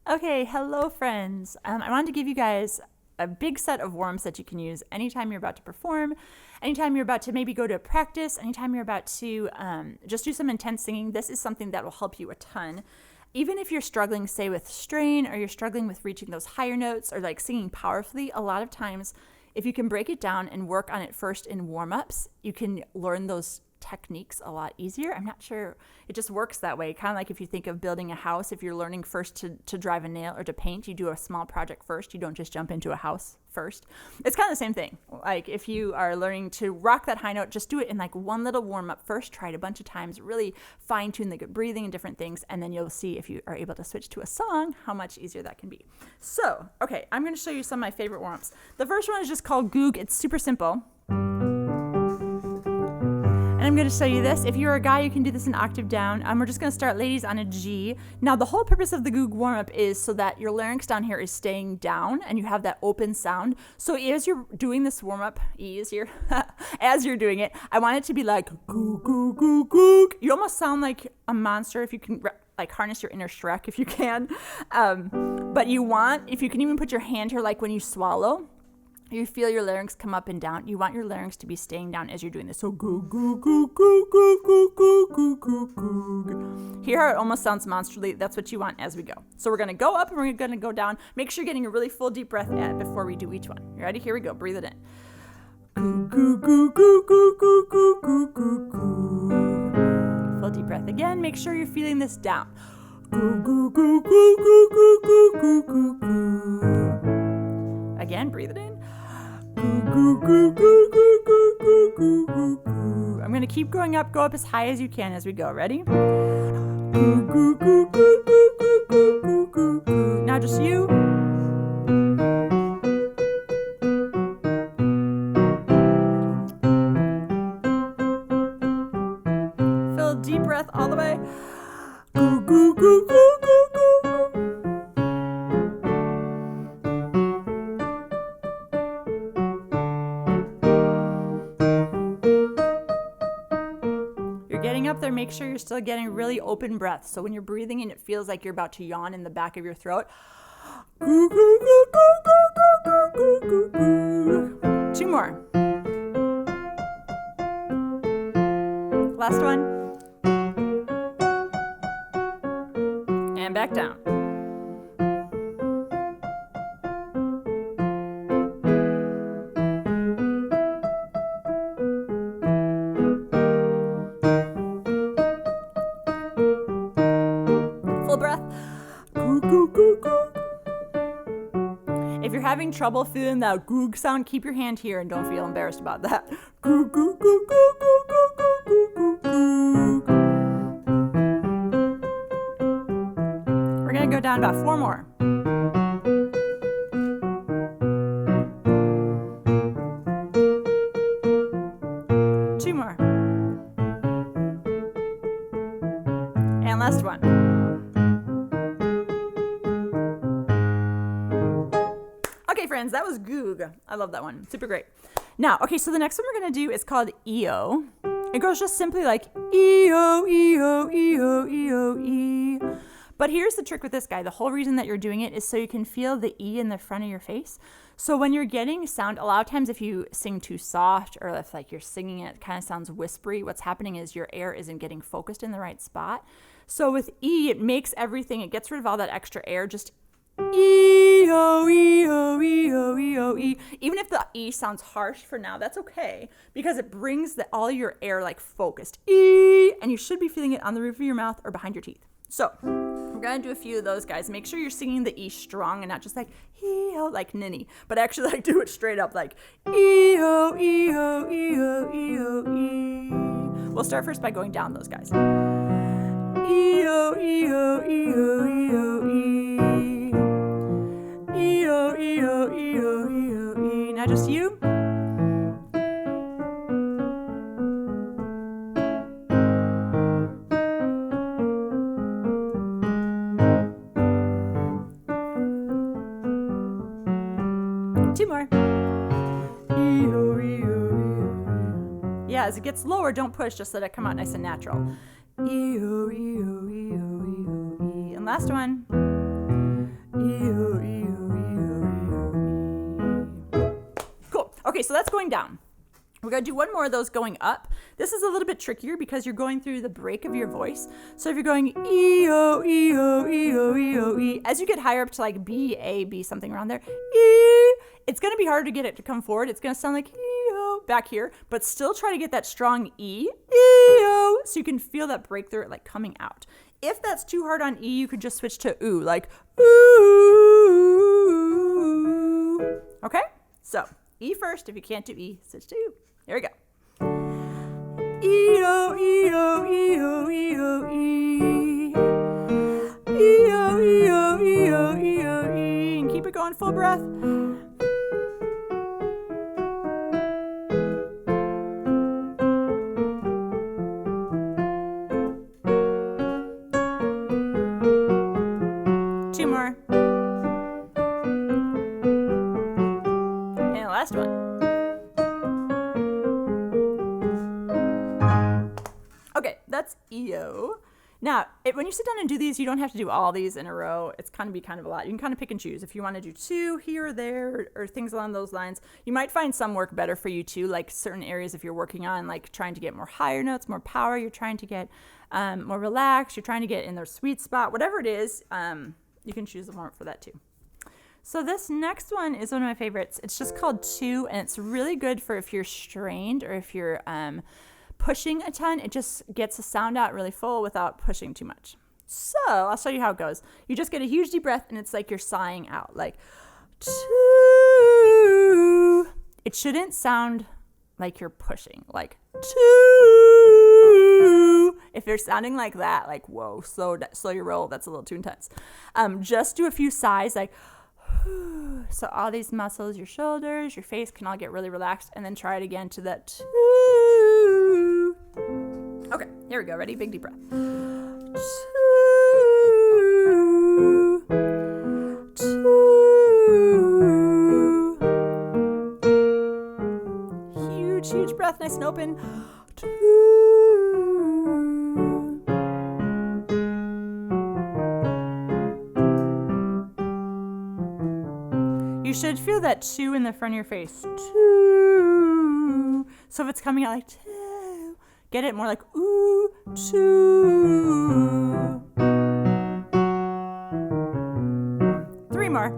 Okay, hello friends. I wanted to give you guys a big set of warm-ups that you can use anytime you're about to perform, anytime you're about to maybe go to a practice, anytime you're about to just do some intense singing. This is something that will help you a ton. Even if you're struggling, say, with strain, or you're struggling with reaching those higher notes or like singing powerfully, a lot of times, if you can break it down and work on it first in warm-ups, you can learn those techniques a lot easier. I'm not sure, it just works that way. Kind of like if you think of building a house, if you're learning first to drive a nail or to paint, you do a small project first. You don't just jump into a house first. It's kind of the same thing. Like if you are learning to rock that high note, just do it in like one little warm up first. Try it a bunch of times, really fine tune the good breathing and different things. And then you'll see if you are able to switch to a song, how much easier that can be. So, okay, I'm going to show you some of my favorite warm ups. The first one is just called Goog. It's super simple. And I'm going to show you this. If you're a guy, you can do this an octave down. We're just going to start, ladies, on a G. Now, the whole purpose of the Goog warm-up is so that your larynx down here is staying down and you have that open sound. So as you're doing this warm-up, easier, as you're doing it, I want it to be like Goog, Goog, Goog, Goog. You almost sound like a monster if you can like harness your inner Shrek if you can. But you want, if you can even put your hand here, like when you swallow, you feel your larynx come up and down. You want your larynx to be staying down as you're doing this. So goo, goo, goo, goo, goo, goo, goo, goo, goo, goo. Here how it almost sounds monstrally. That's what you want as we go. So we're going to go up and we're going to go down. Make sure you're getting a really full deep breath before we do each one. You ready? Here we go. Breathe it in. Goo, goo, goo, goo, goo, goo, goo, goo, goo, goo. Full deep breath again. Make sure you're feeling this down. Goo, goo, goo, goo, goo, goo, goo, goo, goo, goo. Again, breathe it in. Goo, goo, goo, goo, goo, goo, goo, goo, goo, goo. I'm going to keep going up. Go up as high as you can as we go. Ready? Goo, goo, goo, goo, goo, goo, goo, goo, goo, goo. Now just you. Fill a deep breath all the way. Goo, goo, goo, goo, goo, goo. Getting up there, make sure you're still getting really open breath. So when you're breathing in, it feels like you're about to yawn in the back of your throat. Goo, goo, goo, goo, goo, goo, goo, goo, goo. Two more. Last one. And back down. Full breath. Goo, goo, goo, goo. If you're having trouble feeling that goog sound, keep your hand here and don't feel embarrassed about that. Goo, goo, goo, goo, goo, goo, goo, goo, goo, goo. We're going to go down about 4 more. Two more. And last one. Okay, friends, that was Goog. I love that one. Super great. Now, okay, so the next one we're going to do is called EO. It goes just simply like EO, EO, EO, EO, E. But here's the trick with this guy. The whole reason that you're doing it is so you can feel the E in the front of your face. So when you're getting sound, a lot of times if you sing too soft or if like you're singing it kind of sounds whispery, what's happening is your air isn't getting focused in the right spot. So with E, it makes everything, it gets rid of all that extra air, just E-O, E-O, E-O, E-O, E. Even if the E sounds harsh for now, that's okay because it brings all your air like focused. E, and you should be feeling it on the roof of your mouth or behind your teeth. So we're going to do a few of those guys. Make sure you're singing the E strong and not just like E-O, like ninny, but actually like do it straight up like E-O, E-O, E-O, E-O, E. We'll start first by going down those guys. E-O, E-O, E-O, E-O, E. E-O, E-O, E-O, E-O, E. Now just you. Two more. E-O, E-O, E-O, E. Yeah, as it gets lower, don't push, just let it come out nice and natural. E-O, E-O, E-O, E-O, E. And last one. so that's going down. We're going to do one more of those going up. This is a little bit trickier because you're going through the break of your voice. So if you're going E-O, E-O, E-O, E-O, E, as you get higher up to like B, A, B, something around there, E, it's going to be harder to get it to come forward. It's going to sound like E-O back here, but still try to get that strong E, E-O, so you can feel that breakthrough like coming out. If that's too hard on E, you could just switch to oo, like ooh. Okay? So E first. If you can't do E, switch to oo. Here we go. E-O, E-O, E-O, E-O, E. E-O, E-O, E-O, E-O, E. And keep it going, full breath. Two more. And the last one. Okay, that's E-O. Now, when you sit down and do these, you don't have to do all these in a row. It's kind of a lot. You can kind of pick and choose. If you want to do two here or there or things along those lines, you might find some work better for you too, like certain areas if you're working on like trying to get more higher notes, more power, you're trying to get more relaxed, you're trying to get in their sweet spot, whatever it is, you can choose the warm-up for that too. So this next one is one of my favorites. It's just called 2, and it's really good for if you're strained or if you're pushing a ton. It just gets the sound out really full without pushing too much. So I'll show you how it goes. You just get a huge deep breath, and it's like you're sighing out, like 2. It shouldn't sound like you're pushing, like 2. If you're sounding like that, like whoa, slow your roll. That's a little too intense. Just do a few sighs, like. So all these muscles, your shoulders, your face can all get really relaxed, and then try it again to that 2. Okay, here we go. Ready? Big deep breath. 2. 2. Huge breath, nice and open. 2. You should feel that 2 in the front of your face. 2. So if it's coming out like 2, get it more like ooh, 2. 3 more.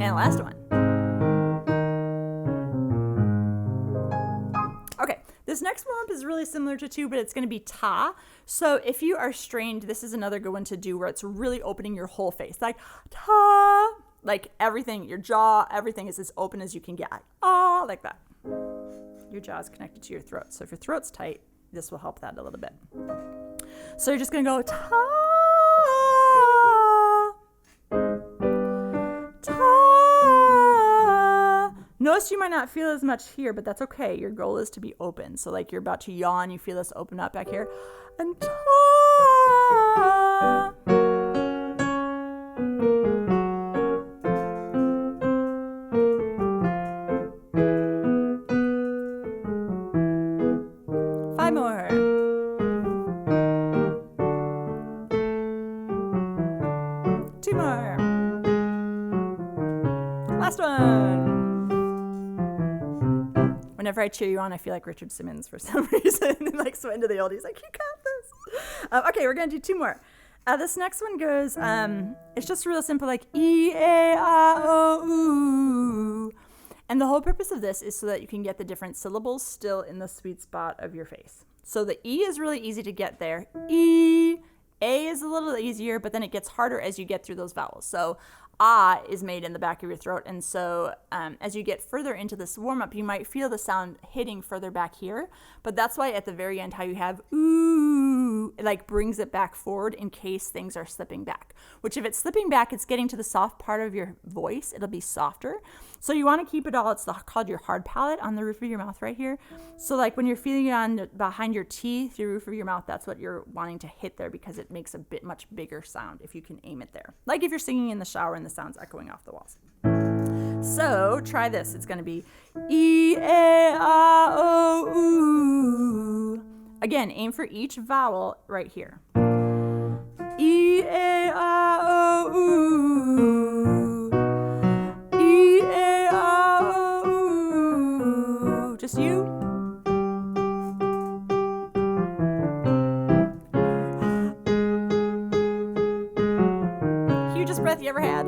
And last one. Okay, this next warm-up is really similar to 2, but it's going to be ta. So if you are strained, this is another good one to do where it's really opening your whole face. Like ta, like everything, your jaw, everything is as open as you can get. Ah, like that. Your jaw is connected to your throat. So if your throat's tight, this will help that a little bit. So you're just going to go ta, ta. Notice you might not feel as much here, but that's okay. Your goal is to be open. So like you're about to yawn, you feel this open up back here. And ta. 5 more. 2 more. Last one. Whenever I cheer you on, I feel like Richard Simmons for some reason. Like sweat into the oldies. Like, you got this. Okay, we're going to do 2 more. This next one goes, it's just real simple, like E-A-I-O-U. And the whole purpose of this is so that you can get the different syllables still in the sweet spot of your face. So the E is really easy to get there. E. A is a little easier, but then it gets harder as you get through those vowels. So ah is made in the back of your throat, and so as you get further into this warm-up, you might feel the sound hitting further back here, but that's why at the very end how you have ooh, it like brings it back forward in case things are slipping back, which if it's slipping back, it's getting to the soft part of your voice, it'll be softer. So you want to keep it all, it's called your hard palate on the roof of your mouth right here. So like when you're feeling it on behind your teeth, your roof of your mouth, that's what you're wanting to hit there because it makes a bit much bigger sound if you can aim it there. Like if you're singing in the shower and the sound's echoing off the walls. So try this. It's going to be E-A-I-O-U. Again, aim for each vowel right here. E-A-I-O-U. breath you ever had.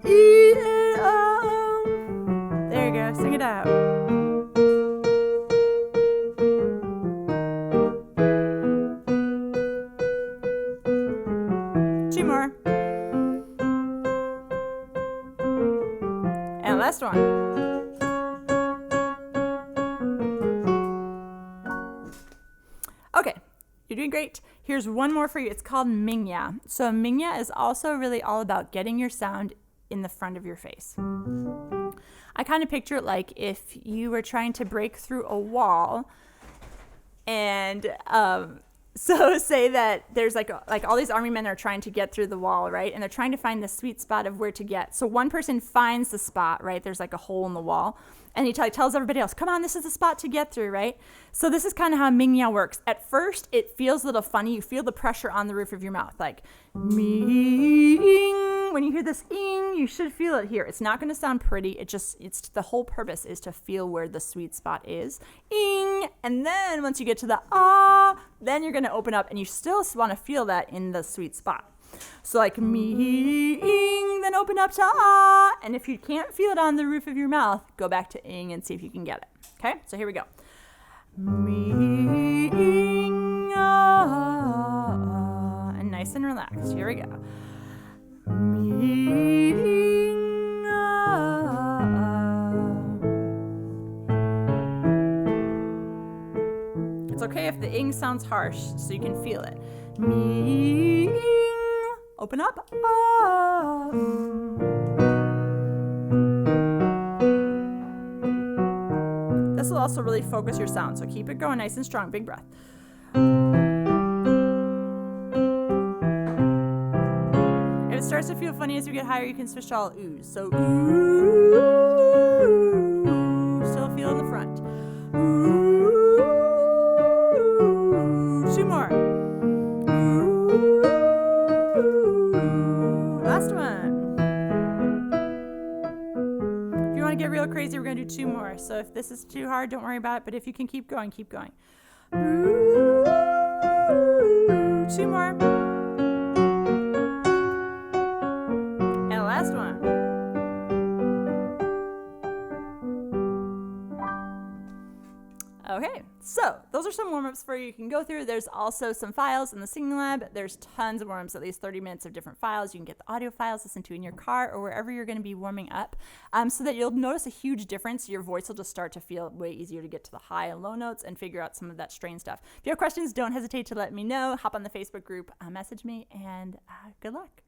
Eat it up. There you go. Sing it out. Two more. And last one. Okay, you're doing great. Here's one more for you. It's called Mingya. So Mingya is also really all about getting your sound in the front of your face. I kind of picture it like if you were trying to break through a wall, and so say that there's like all these army men are trying to get through the wall, right? And they're trying to find the sweet spot of where to get. So one person finds the spot, right? There's like a hole in the wall. And he tells everybody else, come on, this is the spot to get through, right? So this is kind of how Mingya works. At first, it feels a little funny. You feel the pressure on the roof of your mouth, like Ming. When you hear this ing, you should feel it here. It's not going to sound pretty. It's the whole purpose is to feel where the sweet spot is. Ing. And then once you get to the ah, then you're going to open up, and you still want to feel that in the sweet spot. So like me-ing, then open up to ah. And if you can't feel it on the roof of your mouth, go back to ing and see if you can get it. Okay, so here we go. Me-ing, ah. And nice and relaxed. Here we go. Me-ing, ah. It's okay if the ing sounds harsh, so you can feel it. Me-ing. Open up. Ah. This will also really focus your sound, so keep it going nice and strong. Big breath. If it starts to feel funny as you get higher, you can switch to all oohs. So ooh, still feel in the front. Ooh, two more. Last one. If you want to get real crazy, we're going to do two more. So if this is too hard, don't worry about it. But if you can keep going, keep going. Ooh, two more. And last one. Okay, so those are some warm-ups for you can go through. There's also some files in the Singing Lab. There's tons of warm-ups, at least 30 minutes of different files. You can get the audio files, listen to in your car or wherever you're going to be warming up, so that you'll notice a huge difference. Your voice will just start to feel way easier to get to the high and low notes and figure out some of that strain stuff. If you have questions, don't hesitate to let me know. Hop on the Facebook group, message me, and good luck.